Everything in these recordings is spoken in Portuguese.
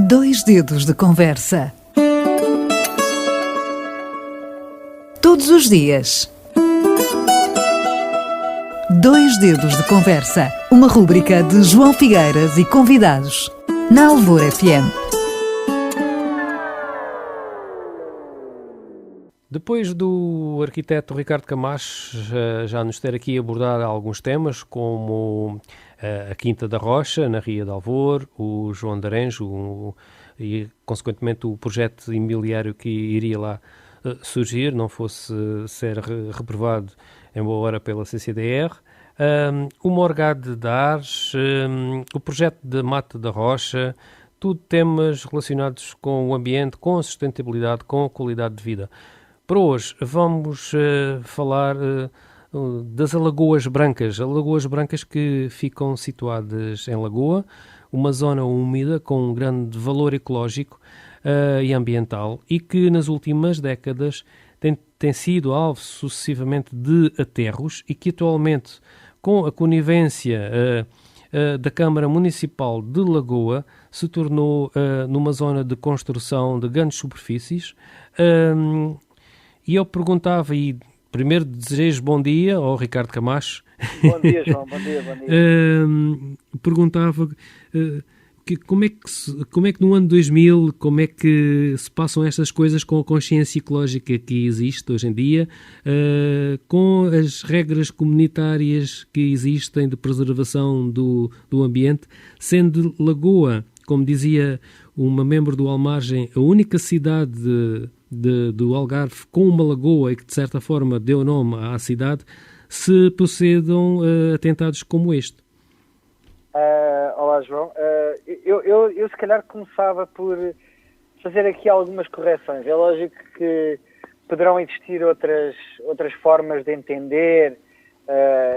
Dois dedos de conversa. Todos os dias. Dois dedos de conversa. Uma rúbrica de João Figueiras e convidados. Na Alvor FM. Depois do arquiteto Ricardo Camacho já nos ter aqui abordado alguns temas, como a Quinta da Rocha, na Ria de Alvor, o João de Arenjo e, consequentemente, o projeto imobiliário que iria lá surgir, não fosse ser reprovado em boa hora pela CCDR, o Morgado de Ares, o projeto de Mata da Rocha, tudo temas relacionados com o ambiente, com a sustentabilidade, com a qualidade de vida. Para hoje vamos falar das Alagoas Brancas. Alagoas Brancas que ficam situadas em Lagoa, uma zona úmida com um grande valor ecológico e ambiental e que nas últimas décadas tem sido alvo sucessivamente de aterros e que atualmente, com a conivência da Câmara Municipal de Lagoa, se tornou numa zona de construção de grandes superfícies. E eu perguntava, e primeiro desejo bom dia ao Ricardo Camacho. Bom dia, João, bom dia. Perguntava como é que no ano 2000, como é que se passam estas coisas com a consciência ecológica que existe hoje em dia, com as regras comunitárias que existem de preservação do ambiente, sendo Lagoa, como dizia uma membro do Almargem, a única cidade do Algarve com uma lagoa e que de certa forma deu nome à cidade, se procedam atentados como este. Olá, João. Eu se calhar começava por fazer aqui algumas correções. É lógico que poderão existir outras formas de entender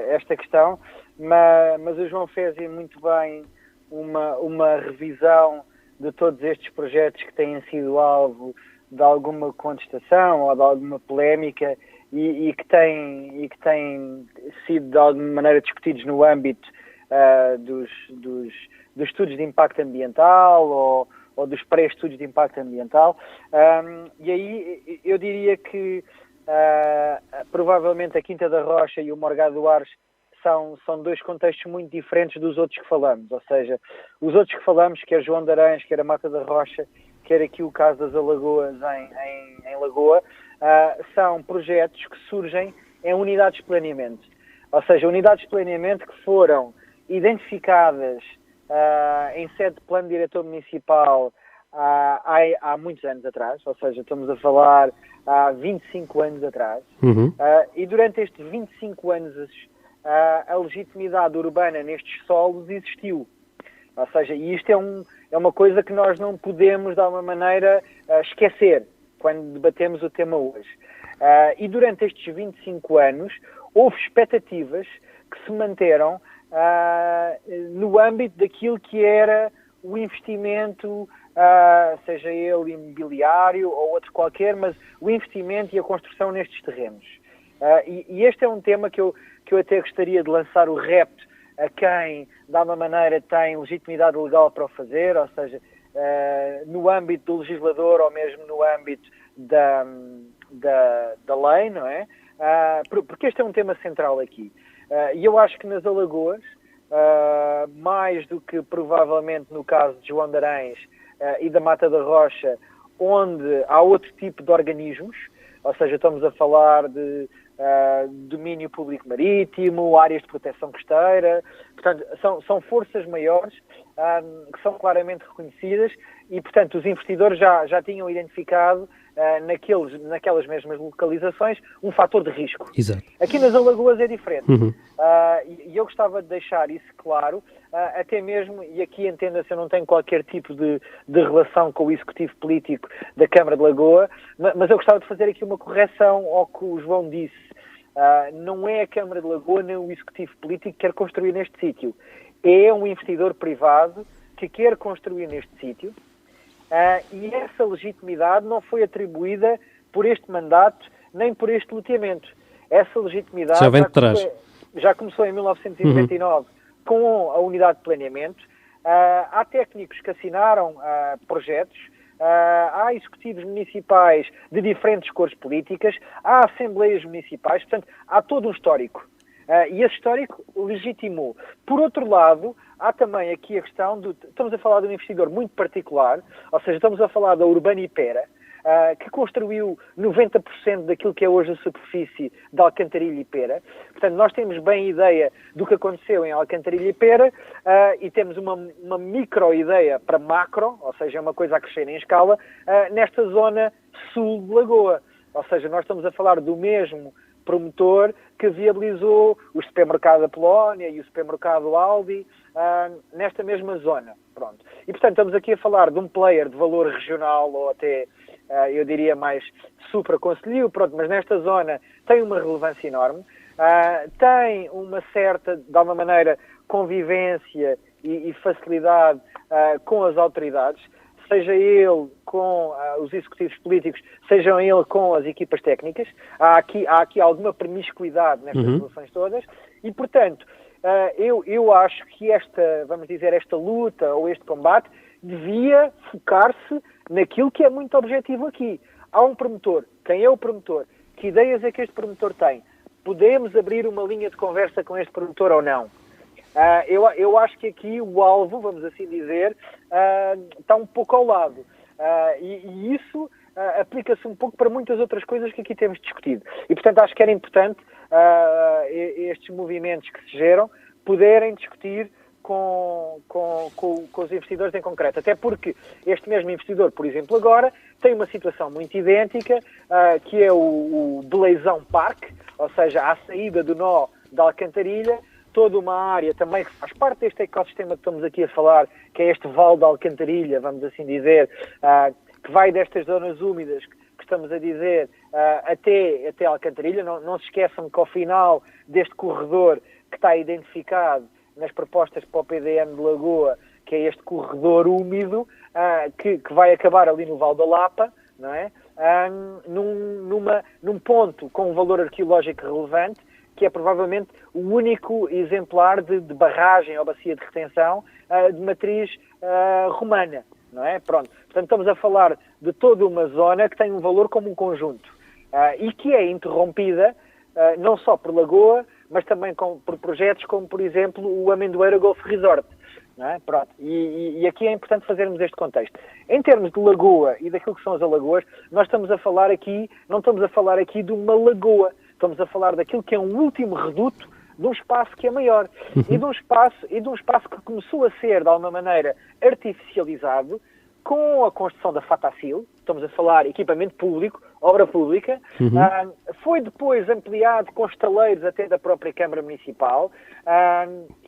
esta questão, mas o João fez muito bem uma revisão de todos estes projetos que têm sido alvo de alguma contestação ou de alguma polémica e que têm sido de alguma maneira discutidos no âmbito dos estudos de impacto ambiental ou dos pré-estudos de impacto ambiental. E aí eu diria que provavelmente a Quinta da Rocha e o Morgado de Ares são dois contextos muito diferentes dos outros que falamos. Ou seja, os outros que falamos, quer João de Arenjo, quer a Mata da Rocha, quer aqui o caso das Alagoas em Lagoa, são projetos que surgem em unidades de planeamento. Ou seja, unidades de planeamento que foram identificadas em sede de plano diretor municipal há muitos anos atrás, ou seja, estamos a falar há 25 anos atrás, e durante estes 25 anos a legitimidade urbana nestes solos existiu. Ou seja, e isto é uma coisa que nós não podemos, de alguma maneira, esquecer quando debatemos o tema hoje. E durante estes 25 anos, houve expectativas que se manteram no âmbito daquilo que era o investimento, seja ele imobiliário ou outro qualquer, mas o investimento e a construção nestes terrenos. E este é um tema que eu até gostaria de lançar o repto a quem, de alguma maneira, tem legitimidade legal para o fazer, ou seja, no âmbito do legislador ou mesmo no âmbito da lei, não é? Porque este é um tema central aqui. E eu acho que nas Alagoas, mais do que provavelmente no caso de João de Arenjo e da Mata da Rocha, onde há outro tipo de organismos, ou seja, estamos a falar de domínio público marítimo, áreas de proteção costeira, portanto, são forças maiores que são claramente reconhecidas e, portanto, os investidores já tinham identificado naquelas mesmas localizações um fator de risco. Exato. Aqui nas Alagoas é diferente. E eu gostava de deixar isso claro, até mesmo, e aqui entenda-se, eu não tenho qualquer tipo de relação com o executivo político da Câmara de Lagoa, mas eu gostava de fazer aqui uma correção ao que o João disse. Não é a Câmara de Lagoa nem o executivo político que quer construir neste sítio. É um investidor privado que quer construir neste sítio e essa legitimidade não foi atribuída por este mandato nem por este loteamento. Essa legitimidade já vem de trás. Já começou em 1999 com a unidade de planeamento. Há técnicos que assinaram projetos, há executivos municipais de diferentes cores políticas, há assembleias municipais, portanto, há todo um histórico. E esse histórico legitimou. Por outro lado, há também aqui a questão estamos a falar de um investidor muito particular, ou seja, estamos a falar da Urbanipera, que construiu 90% daquilo que é hoje a superfície de Alcantarilha e Pera. Portanto, nós temos bem ideia do que aconteceu em Alcantarilha e Pera e temos uma micro-ideia para macro, ou seja, uma coisa a crescer em escala, nesta zona sul de Lagoa. Ou seja, nós estamos a falar do mesmo promotor que viabilizou o supermercado da Polónia e o supermercado Aldi nesta mesma zona. Pronto. E, portanto, estamos aqui a falar de um player de valor regional ou até, eu diria, mais supraconcelhio, pronto, mas nesta zona tem uma relevância enorme, tem uma certa, de alguma maneira, convivência e facilidade com as autoridades, seja ele com os executivos políticos, sejam ele com as equipas técnicas. Há aqui alguma promiscuidade nestas relações todas e, portanto, eu acho que esta luta ou este combate devia focar-se naquilo que é muito objetivo aqui. Há um promotor. Quem é o promotor? Que ideias é que este promotor tem? Podemos abrir uma linha de conversa com este promotor ou não? Eu acho que aqui o alvo, vamos assim dizer, está um pouco ao lado. E isso aplica-se um pouco para muitas outras coisas que aqui temos discutido. E, portanto, acho que era importante estes movimentos que se geram poderem discutir com os investidores em concreto. Até porque este mesmo investidor, por exemplo, agora, tem uma situação muito idêntica, que é o Beleizão Parque, ou seja, à saída do nó da Alcantarilha, toda uma área também que faz parte deste ecossistema que estamos aqui a falar, que é este Vale da Alcantarilha, vamos assim dizer, que vai destas zonas úmidas que estamos a dizer até Alcantarilha. Não se esqueçam que ao final deste corredor que está identificado nas propostas para o PDM de Lagoa, que é este corredor úmido, que vai acabar ali no Val da Lapa, não é? Num ponto com um valor arqueológico relevante, que é provavelmente o único exemplar de barragem ou bacia de retenção de matriz romana, não é? Pronto. Portanto, estamos a falar de toda uma zona que tem um valor como um conjunto e que é interrompida não só por Lagoa, mas também por projetos como, por exemplo, o Amendoeira Golf Resort. Não é? Pronto. E aqui é importante fazermos este contexto. Em termos de lagoa e daquilo que são as alagoas, nós estamos a falar aqui, não estamos a falar aqui de uma lagoa, estamos a falar daquilo que é um último reduto de um espaço que é maior. E de um espaço que começou a ser, de alguma maneira, artificializado com a construção da Fatacil. Estamos a falar equipamento público, obra pública, foi depois ampliado com estaleiros até da própria Câmara Municipal,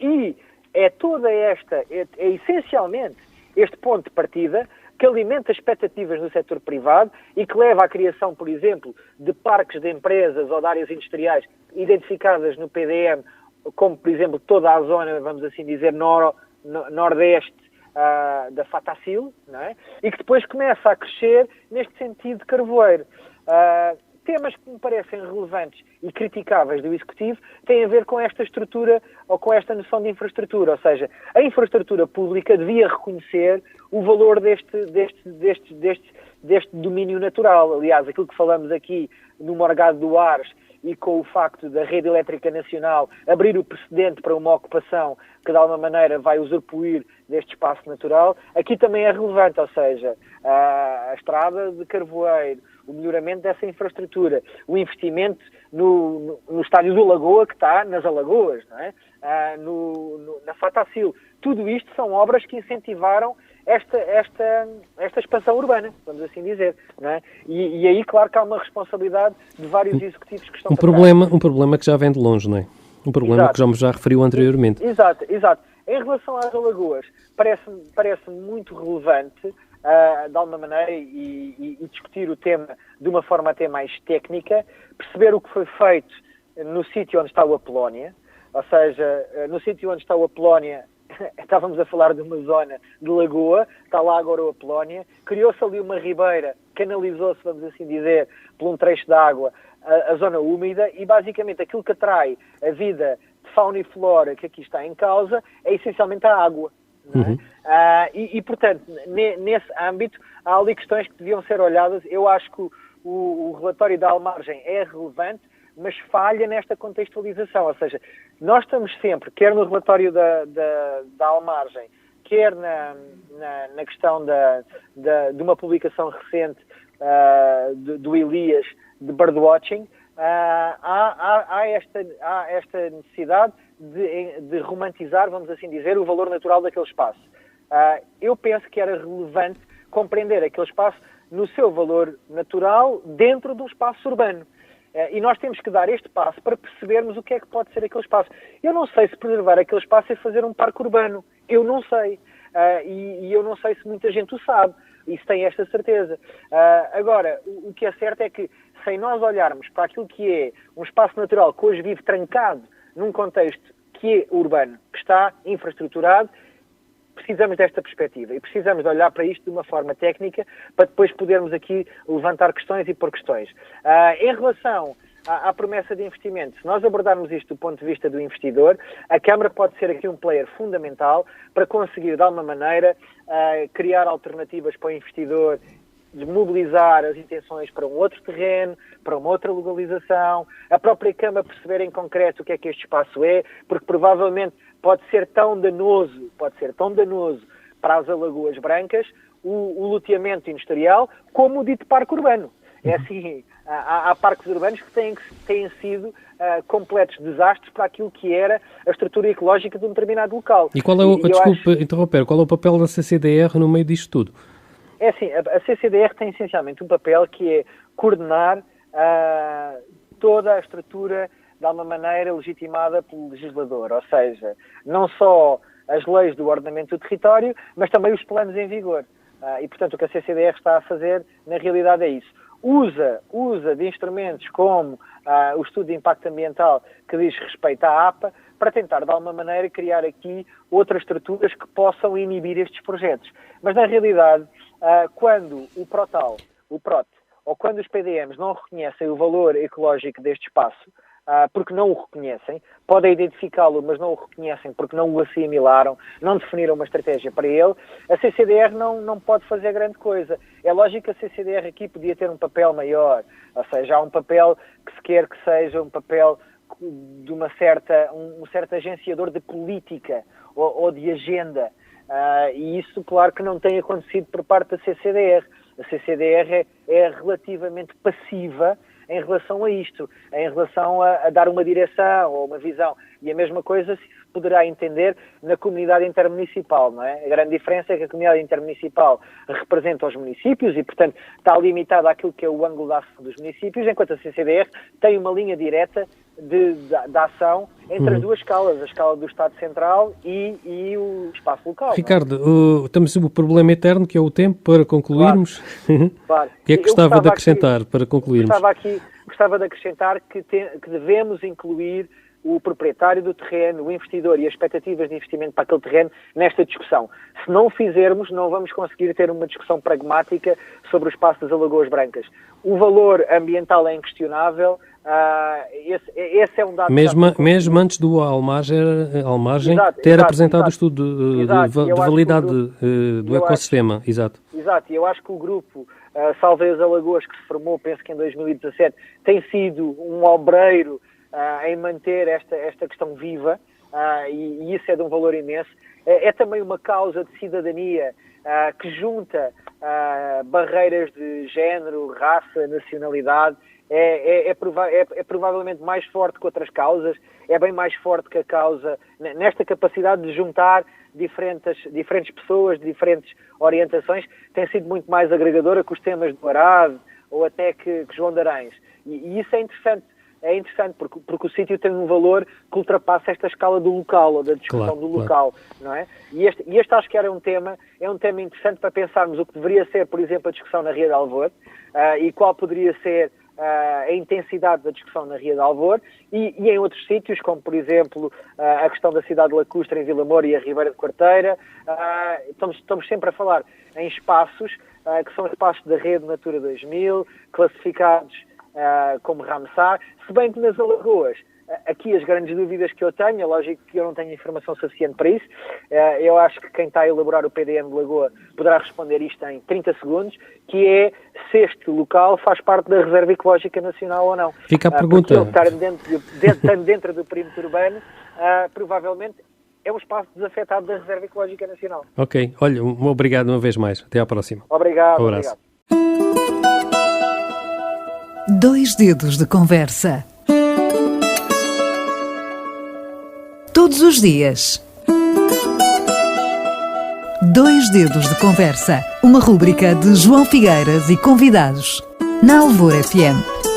e é toda esta, é essencialmente este ponto de partida que alimenta expectativas no setor privado e que leva à criação, por exemplo, de parques de empresas ou de áreas industriais identificadas no PDM, como, por exemplo, toda a zona, vamos assim dizer, nordeste da Fatacil, não é? E que depois começa a crescer neste sentido de carvoeiro. Temas que me parecem relevantes e criticáveis do Executivo têm a ver com esta estrutura ou com esta noção de infraestrutura, ou seja, a infraestrutura pública devia reconhecer o valor deste domínio natural. Aliás, aquilo que falamos aqui no Morgado do Ares e com o facto da Rede Elétrica Nacional abrir o precedente para uma ocupação que de alguma maneira vai usufruir deste espaço natural, aqui também é relevante, ou seja, a estrada de Carvoeiro, o melhoramento dessa infraestrutura, o investimento no estádio do Lagoa, que está nas Alagoas, não é? Na Fatacil. Tudo isto são obras que incentivaram esta expansão urbana, vamos assim dizer, não é? E aí, claro que há uma responsabilidade de vários executivos que estão um problema que já vem de longe, não é? Um problema que já referiu anteriormente. Exato. Em relação às Alagoas, parece muito relevante, de alguma maneira, e discutir o tema de uma forma até mais técnica, perceber o que foi feito no sítio onde está o Apolónia, ou seja, no sítio onde está o Apolónia, estávamos a falar de uma zona de lagoa, está lá agora o Apolónia, criou-se ali uma ribeira, canalizou-se, vamos assim dizer, por um trecho de água, a zona úmida, e basicamente aquilo que atrai a vida de fauna e flora que aqui está em causa é essencialmente a água. não é? Portanto, nesse âmbito, há ali questões que deviam ser olhadas. Eu acho que o relatório da Almargem é relevante, mas falha nesta contextualização. Ou seja, nós estamos sempre, quer no relatório da Almargem, quer na questão de uma publicação recente do Elias, de birdwatching, há esta necessidade de romantizar, vamos assim dizer, o valor natural daquele espaço. Eu penso que era relevante compreender aquele espaço no seu valor natural dentro do espaço urbano. E nós temos que dar este passo para percebermos o que é que pode ser aquele espaço. Eu não sei se preservar aquele espaço é fazer um parque urbano. Eu não sei. E eu não sei se muita gente o sabe. Isso tem esta certeza. Agora, o que é certo é que, sem nós olharmos para aquilo que é um espaço natural que hoje vive trancado num contexto que é urbano, que está infraestruturado, precisamos desta perspectiva e precisamos de olhar para isto de uma forma técnica para depois podermos aqui levantar questões e pôr questões. Em relação à promessa de investimento, se nós abordarmos isto do ponto de vista do investidor, a Câmara pode ser aqui um player fundamental para conseguir, de alguma maneira, criar alternativas para o investidor, desmobilizar as intenções para um outro terreno, para uma outra localização, a própria Câmara perceber em concreto o que é que este espaço é, porque provavelmente pode ser tão danoso para as Alagoas Brancas o loteamento industrial como o dito parque urbano. É assim, há parques urbanos que têm sido completos desastres para aquilo que era a estrutura ecológica de um determinado local. E qual é interromper, qual é o papel da CCDR no meio disto tudo? É assim, a CCDR tem essencialmente um papel que é coordenar toda a estrutura de alguma maneira legitimada pelo legislador, ou seja, não só as leis do ordenamento do território, mas também os planos em vigor. E, portanto, o que a CCDR está a fazer, na realidade, é isso. Usa de instrumentos como o estudo de impacto ambiental que diz respeito à APA para tentar, de alguma maneira, criar aqui outras estruturas que possam inibir estes projetos. Mas, na realidade, quando o PROTAL, o PROT, ou quando os PDMs não reconhecem o valor ecológico deste espaço, porque não o reconhecem, podem identificá-lo, mas não o reconhecem porque não o assimilaram, não definiram uma estratégia para ele, a CCDR não pode fazer grande coisa. É lógico que a CCDR aqui podia ter um papel maior, ou seja, há um papel que se quer que seja um papel de um certo agenciador de política ou de agenda, e isso, claro, que não tem acontecido por parte da CCDR. A CCDR é relativamente passiva em relação a isto, em relação a dar uma direção ou uma visão. E a mesma coisa se poderá entender na comunidade intermunicipal, não é? A grande diferença é que a comunidade intermunicipal representa os municípios e, portanto, está limitada àquilo que é o ângulo de ação dos municípios, enquanto a CCDR tem uma linha direta de ação entre as duas escalas, a escala do Estado Central e o espaço local. Ricardo, temos o problema eterno, que é o tempo, para concluirmos. Claro. O que é que gostava de acrescentar para concluirmos? Gostava de acrescentar que devemos incluir o proprietário do terreno, o investidor e as expectativas de investimento para aquele terreno nesta discussão. Se não o fizermos, não vamos conseguir ter uma discussão pragmática sobre o espaço das Alagoas Brancas. O valor ambiental é inquestionável, esse é um dado... Mesmo antes do Almargem ter apresentado o estudo de validade do ecossistema. Exato, e eu acho que o grupo Salvei as Alagoas, que se formou, penso que em 2017, tem sido um obreiro em manter esta questão viva, e isso é de um valor imenso. É também uma causa de cidadania que junta barreiras de género, raça, nacionalidade. É provavelmente mais forte que outras causas, é bem mais forte que a causa, nesta capacidade de juntar diferentes pessoas, de diferentes orientações, tem sido muito mais agregadora que os temas do Arado ou até que João de Arães. E isso é interessante porque o sítio tem um valor que ultrapassa esta escala do local, ou da discussão do local, não é? E este acho que é um tema interessante para pensarmos o que deveria ser, por exemplo, a discussão na Ria de Alvor, e qual poderia ser a intensidade da discussão na Ria de Alvor e em outros sítios, como por exemplo a questão da cidade de Lacustre em Vila Moura e a Ribeira de Quarteira. Estamos sempre a falar em espaços que são espaços da rede Natura 2000, classificados como Ramsar, se bem que nas Alagoas aqui as grandes dúvidas que eu tenho, é lógico que eu não tenho informação suficiente para isso. Eu acho que quem está a elaborar o PDM de Lagoa poderá responder isto em 30 segundos, que é se este local faz parte da Reserva Ecológica Nacional ou não. Fica a pergunta. Porque ele estar dentro do perímetro urbano, provavelmente é um espaço desafetado da Reserva Ecológica Nacional. Ok. Olha, obrigado uma vez mais. Até à próxima. Obrigado. Um abraço. Obrigado. 2 dedos de conversa. Todos os dias. 2 dedos de conversa. Uma rúbrica de João Figueiras e convidados. Na Alvor FM.